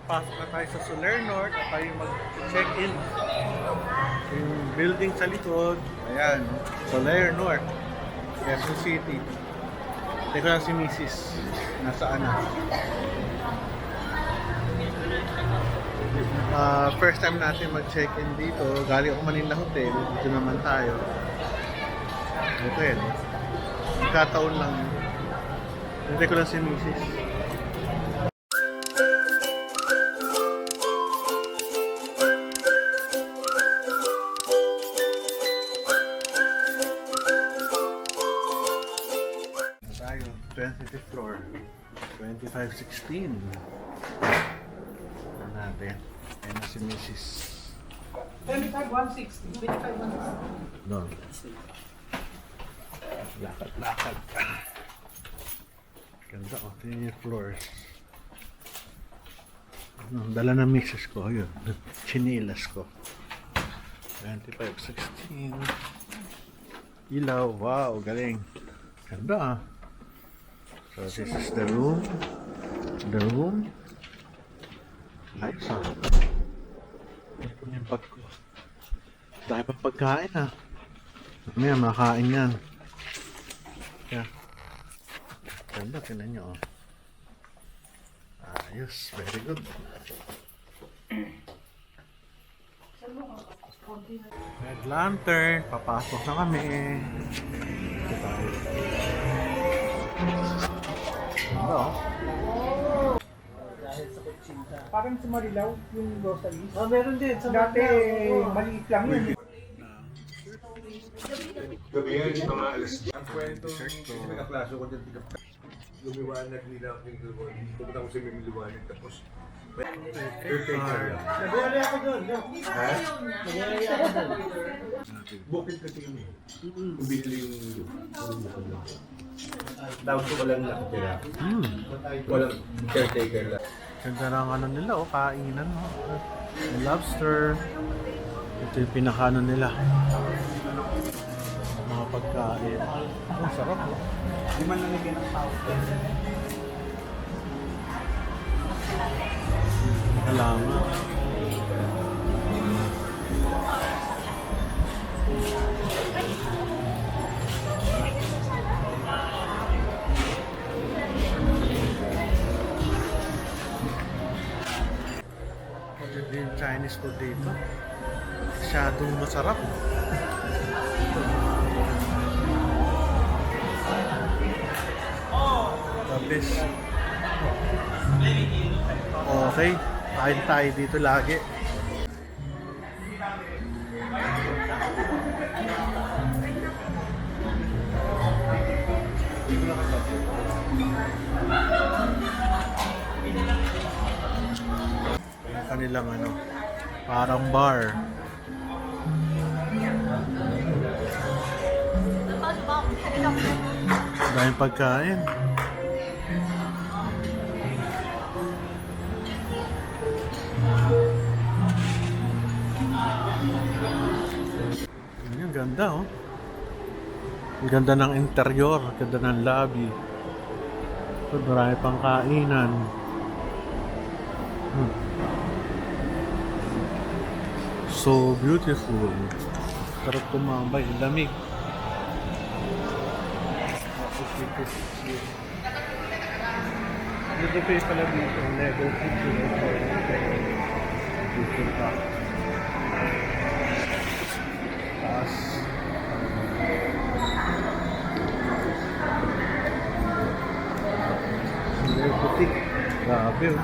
pasok na tayo sa Soler North at tayo mag-check-in. Yung building sa likod, ayan, Soler North, Quezon City. Teka lang si Mrs. Nasaan na? First time natin mag-check-in dito. Galing ako Manila Hotel. Dito naman tayo. Hotel. Nagkataon lang. Hintay ko lang si Mrs. Tayo, 25th floor. 2516. Ano natin? Ayan na si Mrs. 25-160. 25-160. Doon. Lakad-lakad. Ganda oh, ito yung floors. Dala ng mixes ko, yun. Chinilas ko. 2516. Ilaw, wow, galing. Ganda ah. So this is the room. The room. Ayos ah. Ito yung pag... Dahil pang pagkain ah. Mamaya makain yan. Kaya. Ganda, tinan nyo oh. Ayos, very good. Red lantern, papasok na kami. Ito tayo. Ganda oh. Parang sa Marilaw, yung groceries. Oh, meron din. Sa Dati, maliit lang yun. Gabi yan, mga alas. Ang kwento, may kaklaso ko dyan, lumiwanag nila ang liwanag. Pupunta ko sa may liwanag, tapos caretaker lang. Nag-iari ako doon. Ha? Nag-iari ako doon. Bukid kasi yun eh. Binili yung tawag ko walang nakatira. Walang caretaker lang. Ganda ng ano nila oh, kainan oh. May lobster. Ito yung pinakaano nila. Mga pagkain. Oh, sarap oh. Di man nalagyan ng tao. Halaman. Pagdating yung Chinese food dito, masyadong masarap. The best. Okay, kain tayo dito lagi. Yung kanilang ano, parang bar. Daming pagkain. Ang ganda oh. Ang ganda ng interior, ang ganda ng lobby. So, marami pang kainan. So beautiful. Sarap tumambay, lamig. Dito pa yung pala dito, level 50. Dito pa. Taas. May putik. Grabe oh.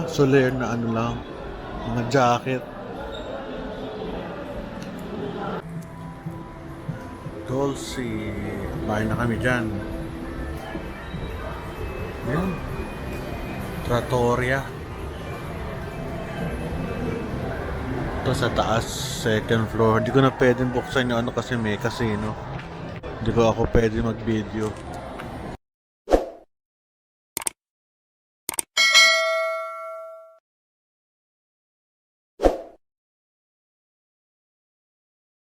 Soler na ano lang. Mga jacket. Dolce. Bahay na kami dyan. Yan. Trattoria. Ito sa taas, second floor. Hindi ko na pwedeng buksan yung ano kasi may casino. Hindi ko ako pwede mag-video.